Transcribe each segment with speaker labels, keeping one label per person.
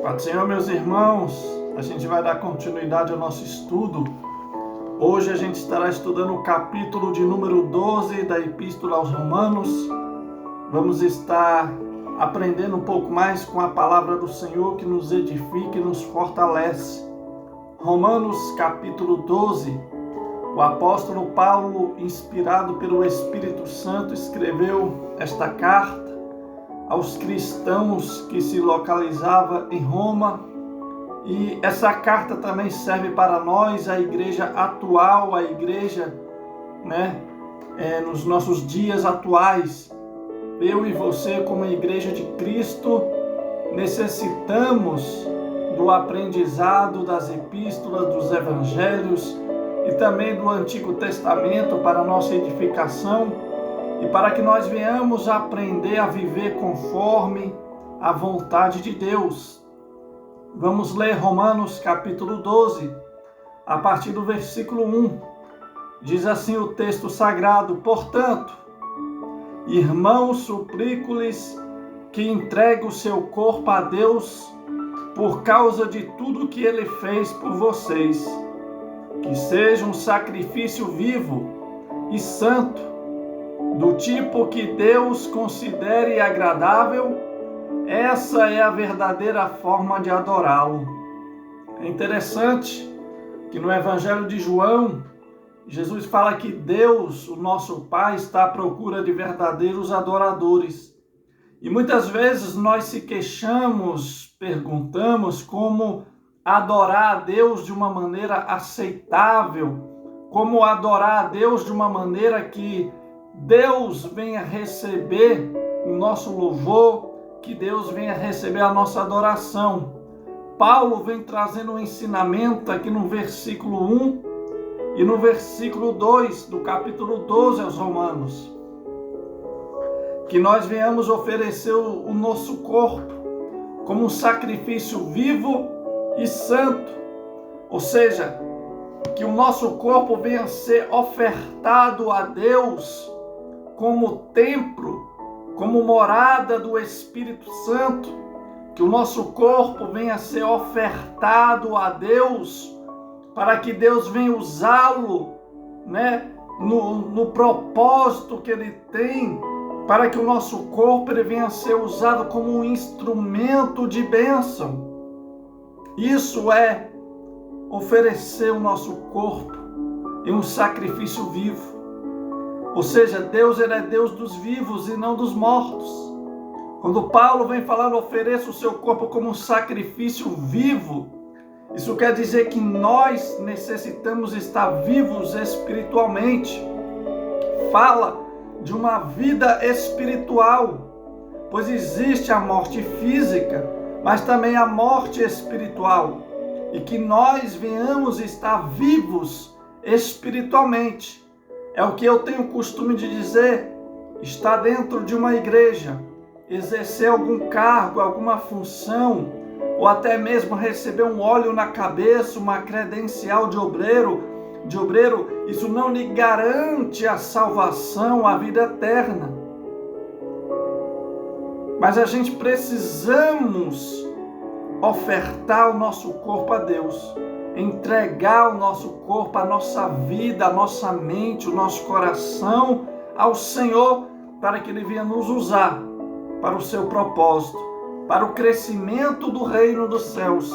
Speaker 1: Pai do Senhor, meus irmãos, a gente vai dar continuidade ao nosso estudo. Hoje a gente estará estudando o capítulo de número 12 da Epístola aos Romanos. Vamos estar aprendendo um pouco mais com a palavra do Senhor que nos edifica e nos fortalece. Romanos capítulo 12, o apóstolo Paulo, inspirado pelo Espírito Santo, escreveu esta carta aos cristãos que se localizavam em Roma. E essa carta também serve para nós, a igreja atual, a igreja, nos nossos dias atuais. Eu e você, como igreja de Cristo, necessitamos do aprendizado das epístolas, dos evangelhos e também do Antigo Testamento para nossa edificação e para que nós venhamos a aprender a viver conforme a vontade de Deus. Vamos ler Romanos capítulo 12, a partir do versículo 1. Diz assim o texto sagrado: portanto, irmãos, suplico-lhes que entreguem o seu corpo a Deus por causa de tudo que Ele fez por vocês, que seja um sacrifício vivo e santo, do tipo que Deus considere agradável. Essa é a verdadeira forma de adorá-lo. É interessante que no Evangelho de João, Jesus fala que Deus, o nosso Pai, está à procura de verdadeiros adoradores. E muitas vezes nós se queixamos, perguntamos como adorar a Deus de uma maneira aceitável, como adorar a Deus de uma maneira que Deus venha receber o nosso louvor, que Deus venha receber a nossa adoração. Paulo vem trazendo um ensinamento aqui no versículo 1 e no versículo 2 do capítulo 12 aos Romanos, que nós venhamos oferecer o nosso corpo como um sacrifício vivo e santo, ou seja, que o nosso corpo venha a ser ofertado a Deus como templo, como morada do Espírito Santo, que o nosso corpo venha a ser ofertado a Deus, para que Deus venha usá-lo, no propósito que Ele tem, para que o nosso corpo ele venha a ser usado como um instrumento de bênção. Isso é oferecer o nosso corpo em um sacrifício vivo. Ou seja, Deus ele é Deus dos vivos e não dos mortos. Quando Paulo vem falando, ofereça o seu corpo como um sacrifício vivo, isso quer dizer que nós necessitamos estar vivos espiritualmente. Fala de uma vida espiritual, pois existe a morte física, mas também a morte espiritual, e que nós venhamos estar vivos espiritualmente. É o que eu tenho costume de dizer: estar dentro de uma igreja, exercer algum cargo, alguma função, ou até mesmo receber um óleo na cabeça, uma credencial de obreiro, isso não lhe garante a salvação, a vida eterna. Mas a gente precisamos ofertar o nosso corpo a Deus, entregar o nosso corpo, a nossa vida, a nossa mente, o nosso coração ao Senhor, para que Ele venha nos usar para o seu propósito, para o crescimento do reino dos céus,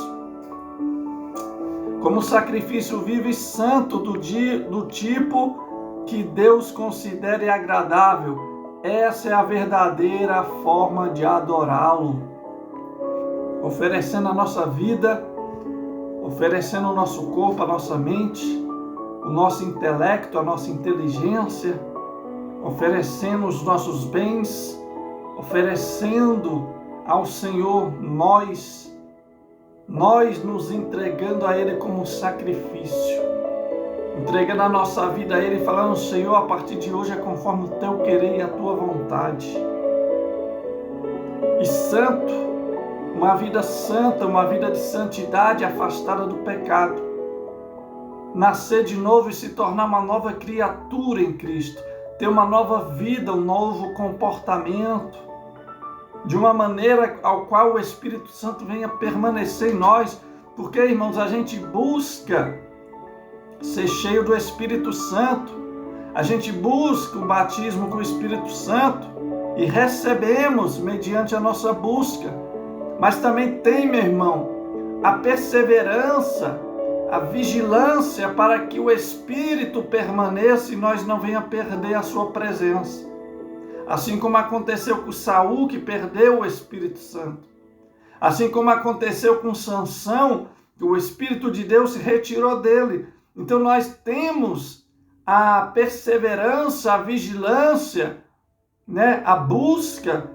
Speaker 1: como sacrifício vivo e santo do tipo que Deus considere agradável. Essa é a verdadeira forma de adorá-lo, oferecendo a nossa vida, oferecendo o nosso corpo, a nossa mente, o nosso intelecto, a nossa inteligência, oferecendo os nossos bens, oferecendo ao Senhor nós nos entregando a Ele como sacrifício, entregando a nossa vida a Ele, falando: Senhor, a partir de hoje é conforme o Teu querer e a Tua vontade. E santo, uma vida santa, uma vida de santidade, afastada do pecado. Nascer de novo e se tornar uma nova criatura em Cristo. Ter uma nova vida, um novo comportamento. de uma maneira ao qual o Espírito Santo venha permanecer em nós, porque, irmãos, a gente busca ser cheio do Espírito Santo, a gente busca o batismo com o Espírito Santo e recebemos mediante a nossa busca, mas também tem, meu irmão, a perseverança, a vigilância para que o Espírito permaneça e nós não venhamos perder a sua presença. Assim como aconteceu com Saul, que perdeu o Espírito Santo. Assim como aconteceu com Sansão, que o Espírito de Deus se retirou dele. Então nós temos a perseverança, a vigilância, a busca,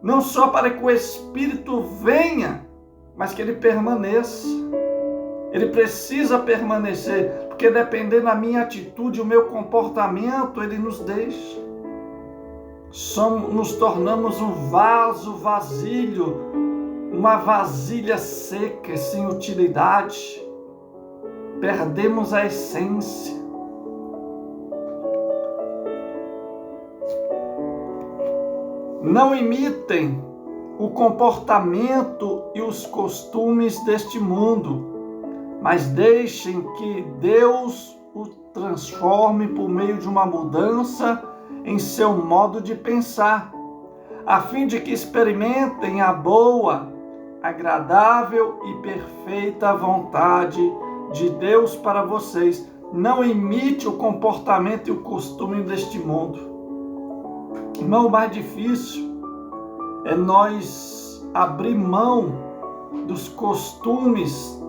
Speaker 1: não só para que o Espírito venha, mas que ele permaneça. Ele precisa permanecer, porque dependendo da minha atitude, o meu comportamento, ele nos deixa. Nos tornamos um vaso vazio, uma vasilha seca, sem utilidade. Perdemos a essência. Não imitem o comportamento e os costumes deste mundo, mas deixem que Deus o transforme por meio de uma mudança em seu modo de pensar, a fim de que experimentem a boa, agradável e perfeita vontade de Deus para vocês. Não imite o comportamento e o costume deste mundo. Irmão, o mais difícil é nós abrir mão dos costumes,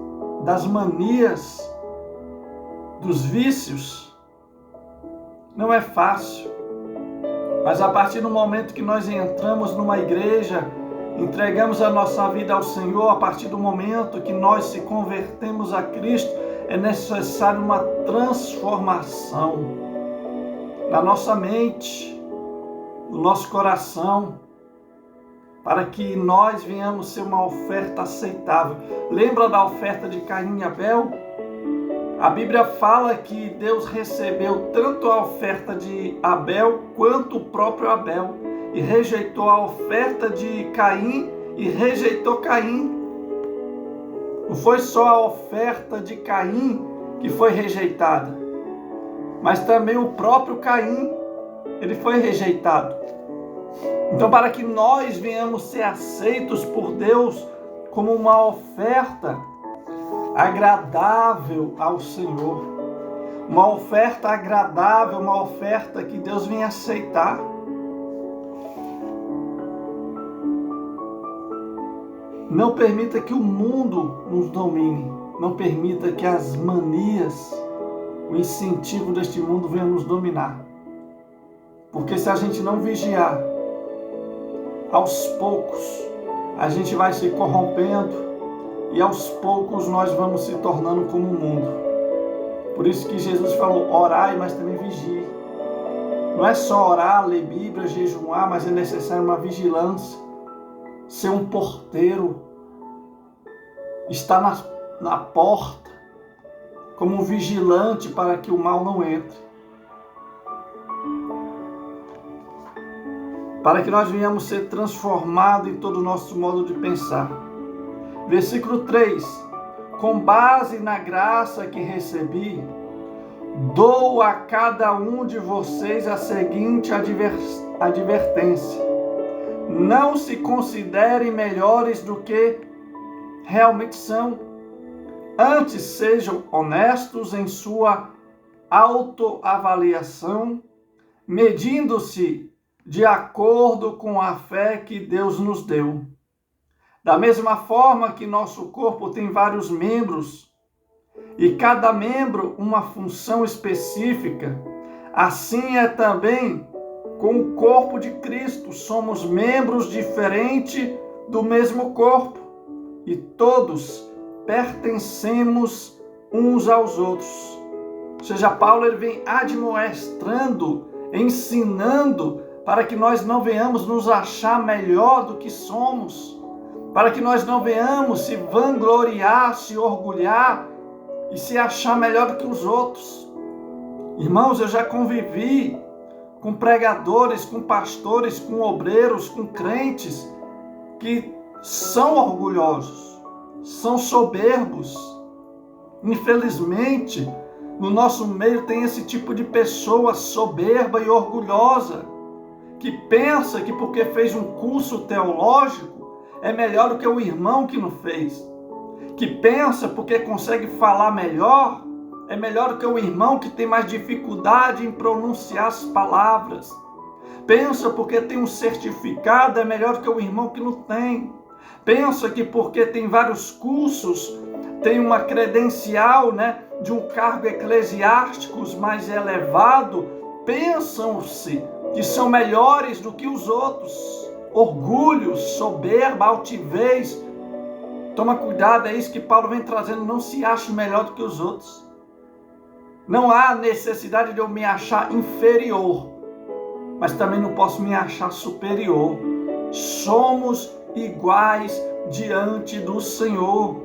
Speaker 1: das manias, dos vícios. Não é fácil. Mas a partir do momento que nós entramos numa igreja, entregamos a nossa vida ao Senhor, a partir do momento que nós se convertemos a Cristo, é necessário uma transformação na nossa mente, no nosso coração, para que nós venhamos ser uma oferta aceitável. Lembra da oferta de Caim e Abel? A Bíblia fala que Deus recebeu tanto a oferta de Abel quanto o próprio Abel, e rejeitou a oferta de Caim e rejeitou Caim. Não foi só a oferta de Caim que foi rejeitada, mas também o próprio Caim, ele foi rejeitado. Então, para que nós venhamos ser aceitos por Deus como uma oferta agradável ao Senhor, uma oferta agradável, uma oferta que Deus vem aceitar. Não permita que o mundo nos domine, não permita que as manias, o incentivo deste mundo venha nos dominar. Porque se a gente não vigiar, aos poucos a gente vai se corrompendo e aos poucos nós vamos se tornando como o mundo. Por isso que Jesus falou, orai, mas também vigie. Não é só orar, ler Bíblia, jejuar, mas é necessário uma vigilância. Ser um porteiro, estar na porta, como um vigilante para que o mal não entre. Para que nós venhamos ser transformados em todo o nosso modo de pensar. Versículo 3. Com base na graça que recebi, dou a cada um de vocês a seguinte advertência. Não se considerem melhores do que realmente são. Antes sejam honestos em sua autoavaliação, medindo-se de acordo com a fé que Deus nos deu. Da mesma forma que nosso corpo tem vários membros, e cada membro uma função específica, assim é também com o corpo de Cristo. Somos membros diferentes do mesmo corpo, e todos pertencemos uns aos outros. Ou seja, Paulo ele vem admoestrando, ensinando, para que nós não venhamos nos achar melhor do que somos, para que nós não venhamos se vangloriar, se orgulhar e se achar melhor do que os outros. Irmãos, eu já convivi com pregadores, com pastores, com obreiros, com crentes que são orgulhosos, são soberbos. Infelizmente, no nosso meio tem esse tipo de pessoa soberba e orgulhosa, que pensa que porque fez um curso teológico é melhor do que o irmão que não fez. Que pensa porque consegue falar melhor é melhor do que o irmão que tem mais dificuldade em pronunciar as palavras. Pensa porque tem um certificado é melhor do que o irmão que não tem. Pensa que porque tem vários cursos, tem uma credencial, de um cargo eclesiástico mais elevado, pensam-se que são melhores do que os outros. Orgulho, soberba, altivez. Toma cuidado, é isso que Paulo vem trazendo, não se ache melhor do que os outros. Não há necessidade de eu me achar inferior, mas também não posso me achar superior. Somos iguais diante do Senhor.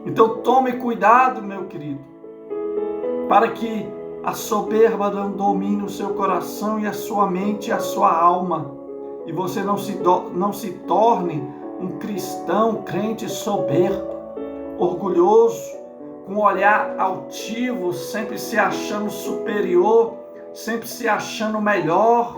Speaker 1: Então tome cuidado, meu querido, para que a soberba não domine o seu coração e a sua mente e a sua alma, e você não se torne um cristão, crente soberbo, orgulhoso, com um olhar altivo, sempre se achando superior, sempre se achando melhor.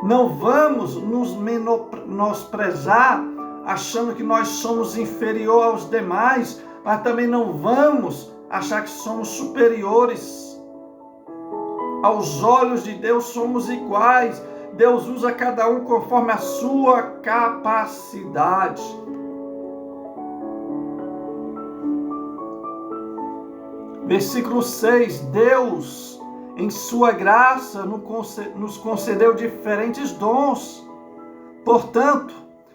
Speaker 1: Não vamos nos menosprezar, achando que nós somos inferior aos demais, mas também não vamos achar que somos superiores. Aos olhos de Deus somos iguais. Deus usa cada um conforme a sua capacidade. Versículo 6, Deus, em sua graça, nos concedeu diferentes dons. Portanto,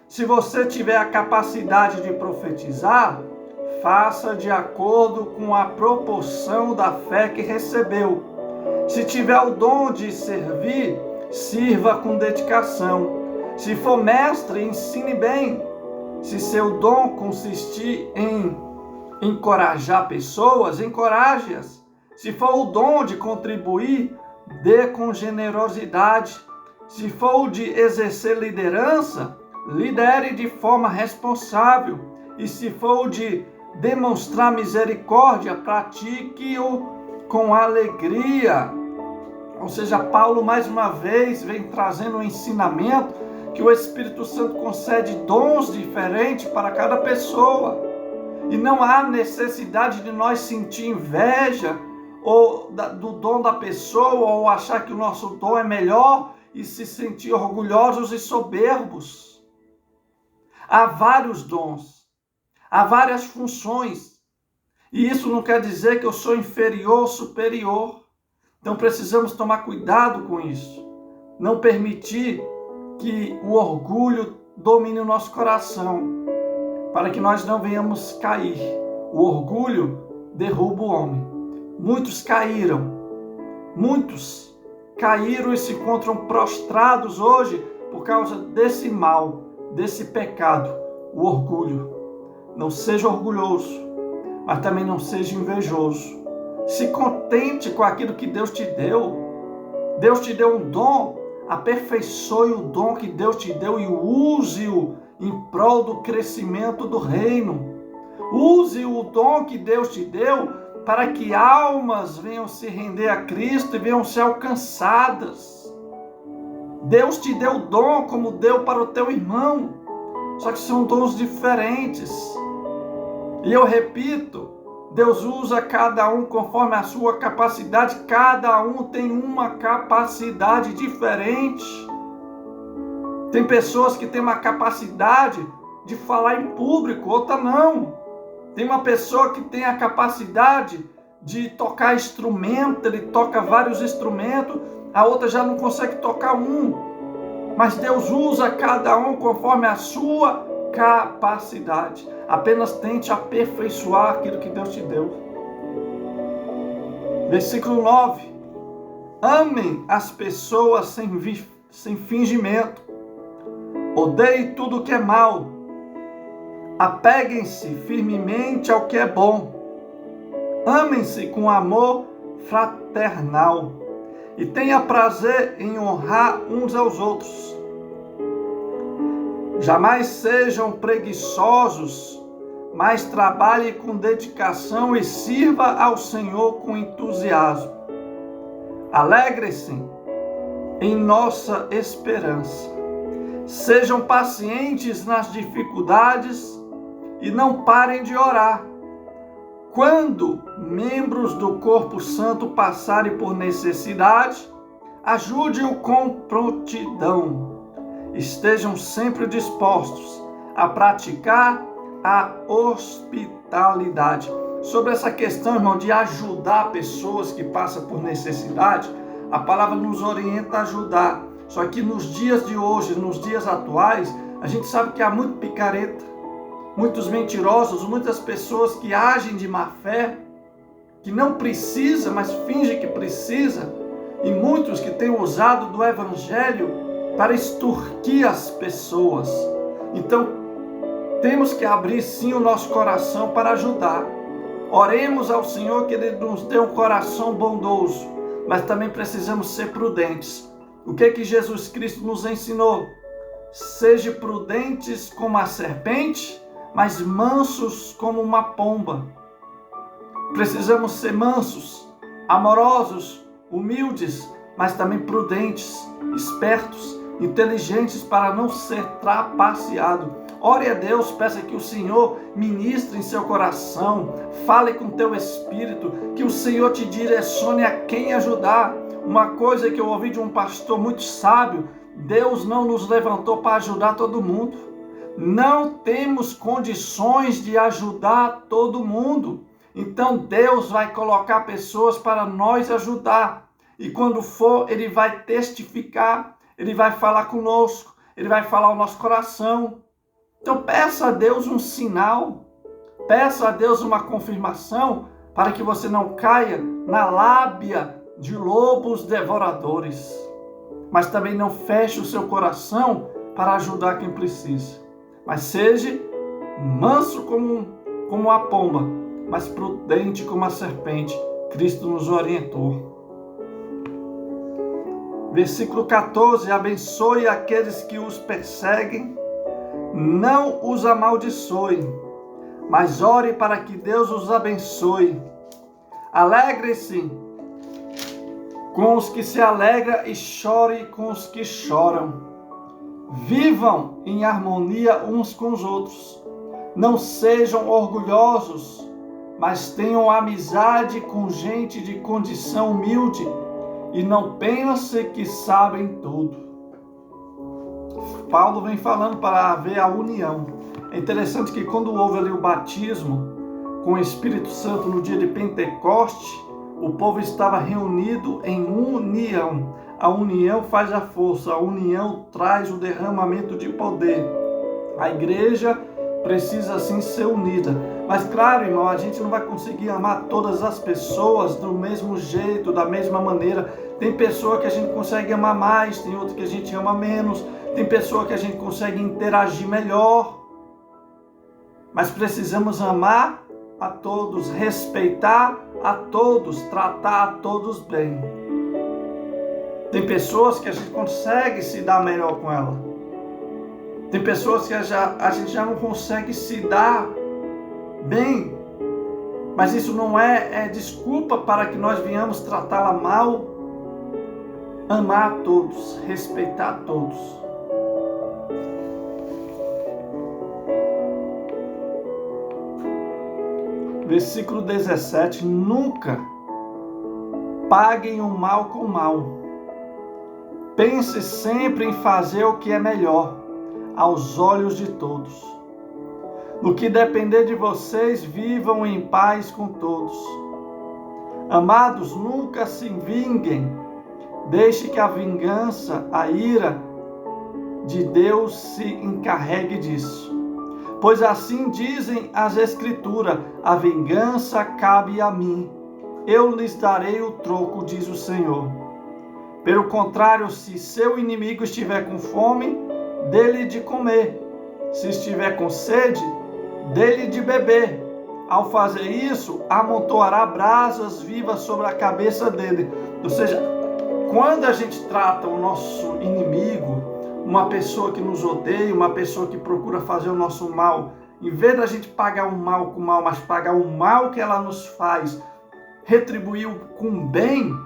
Speaker 1: se você tiver a capacidade de profetizar, faça de acordo com a proporção da fé que recebeu. Se tiver o dom de servir, sirva com dedicação. Se for mestre, ensine bem. Se seu dom consistir em encorajar pessoas, encoraje-as. Se for o dom de contribuir, dê com generosidade. Se for o de exercer liderança, lidere de forma responsável. E se for o de demonstrar misericórdia, pratique-o com alegria. Ou seja, Paulo mais uma vez vem trazendo um ensinamento que o Espírito Santo concede dons diferentes para cada pessoa. E não há necessidade de nós sentir inveja do dom da pessoa, ou achar que o nosso dom é melhor e se sentir orgulhosos e soberbos. Há vários dons, há várias funções, e isso não quer dizer que eu sou inferior ou superior. Então precisamos tomar cuidado com isso, não permitir que o orgulho domine o nosso coração, para que nós não venhamos cair. O orgulho derruba o homem. Muitos caíram e se encontram prostrados hoje por causa desse mal, desse pecado, o orgulho. Não seja orgulhoso, mas também não seja invejoso. Se contente com aquilo que Deus te deu. Deus te deu um dom, aperfeiçoe o dom que Deus te deu e use-o em prol do crescimento do reino. Use o dom que Deus te deu para que almas venham se render a Cristo e venham ser alcançadas. Deus te deu o dom como deu para o teu irmão, só que são dons diferentes. E eu repito, Deus usa cada um conforme a sua capacidade, cada um tem uma capacidade diferente. Tem pessoas que têm uma capacidade de falar em público, outra não. Tem uma pessoa que tem a capacidade de tocar instrumento, ele toca vários instrumentos, a outra já não consegue tocar um. Mas Deus usa cada um conforme a sua capacidade. Apenas tente aperfeiçoar aquilo que Deus te deu. Versículo 9. Amem as pessoas sem fingimento. Odeie tudo que é mal. Apeguem-se firmemente ao que é bom. Amem-se com amor fraternal. E tenha prazer em honrar uns aos outros. Jamais sejam preguiçosos, mas trabalhe com dedicação e sirva ao Senhor com entusiasmo. Alegre-se em nossa esperança. Sejam pacientes nas dificuldades e não parem de orar. Quando membros do corpo santo passarem por necessidade, ajude-o com prontidão. Estejam sempre dispostos a praticar a hospitalidade. Sobre essa questão, irmão, de ajudar pessoas que passam por necessidade, a palavra nos orienta a ajudar. Só que nos dias de hoje, nos dias atuais, a gente sabe que há muito picareta, muitos mentirosos, muitas pessoas que agem de má fé, que não precisa, mas finge que precisa, e muitos que têm usado do evangelho para extorquir as pessoas. Então, temos que abrir sim o nosso coração para ajudar. Oremos ao Senhor que Ele nos dê um coração bondoso, mas também precisamos ser prudentes. O que Jesus Cristo nos ensinou? Sejam prudentes como a serpente, mas mansos como uma pomba. Precisamos ser mansos, amorosos, humildes, mas também prudentes, espertos, inteligentes para não ser trapaceado. Ore a Deus, peça que o Senhor ministre em seu coração, fale com teu espírito, que o Senhor te direcione a quem ajudar. Uma coisa que eu ouvi de um pastor muito sábio: Deus não nos levantou para ajudar todo mundo. Não temos condições de ajudar todo mundo. Então Deus vai colocar pessoas para nós ajudar. E quando for, Ele vai testificar, Ele vai falar conosco, Ele vai falar ao nosso coração. Então peça a Deus um sinal, peça a Deus uma confirmação para que você não caia na lábia de lobos devoradores. Mas também não feche o seu coração para ajudar quem precisa. Mas seja manso como a pomba, mas prudente como a serpente. Cristo nos orientou. Versículo 14: abençoe aqueles que os perseguem, não os amaldiçoe, mas ore para que Deus os abençoe. Alegre-se com os que se alegram e chore com os que choram. Vivam em harmonia uns com os outros. Não sejam orgulhosos, mas tenham amizade com gente de condição humilde e não pensem que sabem tudo. Paulo vem falando para haver a união. É interessante que quando houve ali o batismo com o Espírito Santo no dia de Pentecoste, o povo estava reunido em união. A união faz a força, a união traz o derramamento de poder. A igreja precisa sim ser unida. Mas claro, irmão, a gente não vai conseguir amar todas as pessoas do mesmo jeito, da mesma maneira. Tem pessoa que a gente consegue amar mais, tem outra que a gente ama menos. Tem pessoa que a gente consegue interagir melhor. Mas precisamos amar a todos, respeitar a todos, tratar a todos bem. Tem pessoas que a gente consegue se dar melhor com ela. Tem pessoas que a gente já não consegue se dar bem. Mas isso não é desculpa para que nós venhamos tratá-la mal. Amar a todos, respeitar a todos. Versículo 17: nunca paguem o mal com o mal. Pense sempre em fazer o que é melhor aos olhos de todos. No que depender de vocês, vivam em paz com todos. Amados, nunca se vinguem. Deixe que a vingança, a ira de Deus se encarregue disso. Pois assim dizem as Escrituras: a vingança cabe a mim. Eu lhes darei o troco, diz o Senhor. Pelo contrário, se seu inimigo estiver com fome, dê-lhe de comer. Se estiver com sede, dê-lhe de beber. Ao fazer isso, amontoará brasas vivas sobre a cabeça dele. Ou seja, quando a gente trata o nosso inimigo, o uma pessoa que nos odeia, uma pessoa que procura fazer o nosso mal, em vez da gente pagar o mal com o mal, mas pagar o mal que ela nos faz, retribuir com o bem,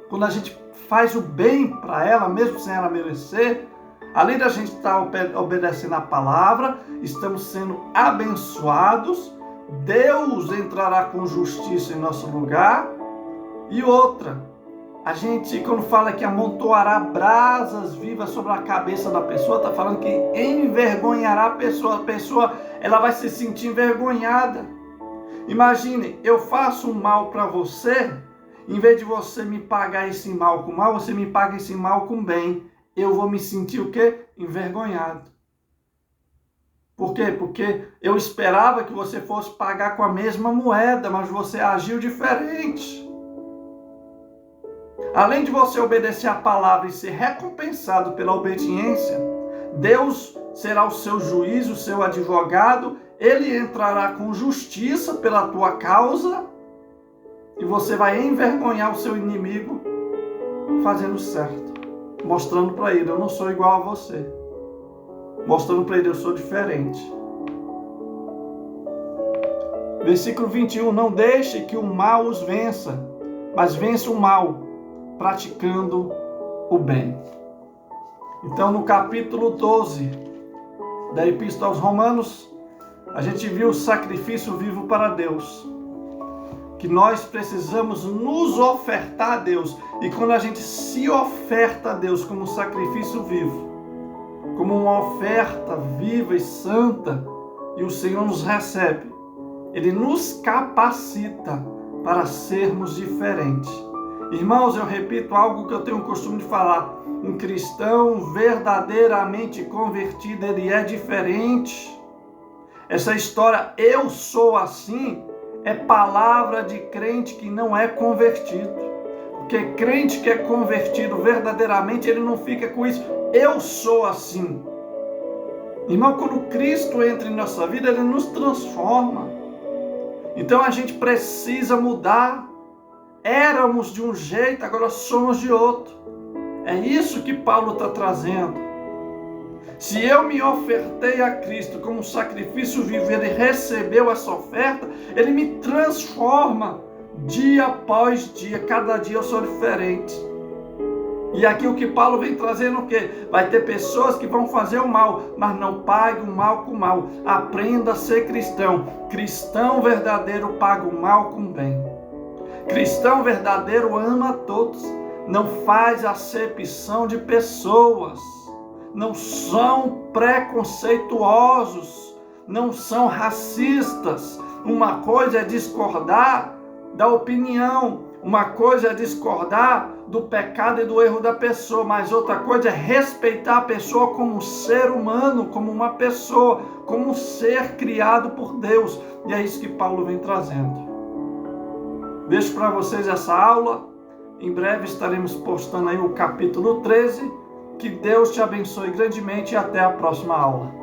Speaker 1: quando a gente faz o bem para ela, mesmo sem ela merecer, além da gente estar obedecendo a palavra, estamos sendo abençoados, Deus entrará com justiça em nosso lugar. E outra, a gente, quando fala que amontoará brasas vivas sobre a cabeça da pessoa, está falando que envergonhará a pessoa ela vai se sentir envergonhada. Imagine, eu faço um mal para você, em vez de você me pagar esse mal com mal, você me paga esse mal com bem. Eu vou me sentir o quê? Envergonhado. Por quê? Porque eu esperava que você fosse pagar com a mesma moeda, mas você agiu diferente. Além de você obedecer a palavra e ser recompensado pela obediência, Deus será o seu juiz, o seu advogado, Ele entrará com justiça pela tua causa e você vai envergonhar o seu inimigo fazendo certo, mostrando para ele, eu não sou igual a você, mostrando para ele, eu sou diferente. Versículo 21, não deixe que o mal os vença, mas vença o mal, praticando o bem. Então, no capítulo 12 da Epístola aos Romanos, a gente viu o sacrifício vivo para Deus, que nós precisamos nos ofertar a Deus. E quando a gente se oferta a Deus como um sacrifício vivo, como uma oferta viva e santa, e o Senhor nos recebe, Ele nos capacita para sermos diferentes. Irmãos, eu repito algo que eu tenho o costume de falar. Um cristão verdadeiramente convertido, ele é diferente. Essa história, eu sou assim, é palavra de crente que não é convertido. Porque crente que é convertido verdadeiramente, ele não fica com isso, eu sou assim. Irmão, quando Cristo entra em nossa vida, Ele nos transforma. Então a gente precisa mudar. Éramos de um jeito, agora somos de outro. É isso que Paulo está trazendo. Se eu me ofertei a Cristo como um sacrifício vivo, Ele recebeu essa oferta, Ele me transforma dia após dia. Cada dia eu sou diferente. E aqui o que Paulo vem trazendo o quê? Vai ter pessoas que vão fazer o mal, mas não pague o mal com o mal. Aprenda a ser cristão. Cristão verdadeiro paga o mal com o bem. Cristão verdadeiro ama a todos. Não faz acepção de pessoas. Não são preconceituosos. Não são racistas. Uma coisa é discordar da opinião. Uma coisa é discordar do pecado e do erro da pessoa, mas outra coisa é respeitar a pessoa como um ser humano, como uma pessoa, como um ser criado por Deus. E é isso que Paulo vem trazendo. Deixo para vocês essa aula. Em breve estaremos postando aí o capítulo 13. Que Deus te abençoe grandemente e até a próxima aula.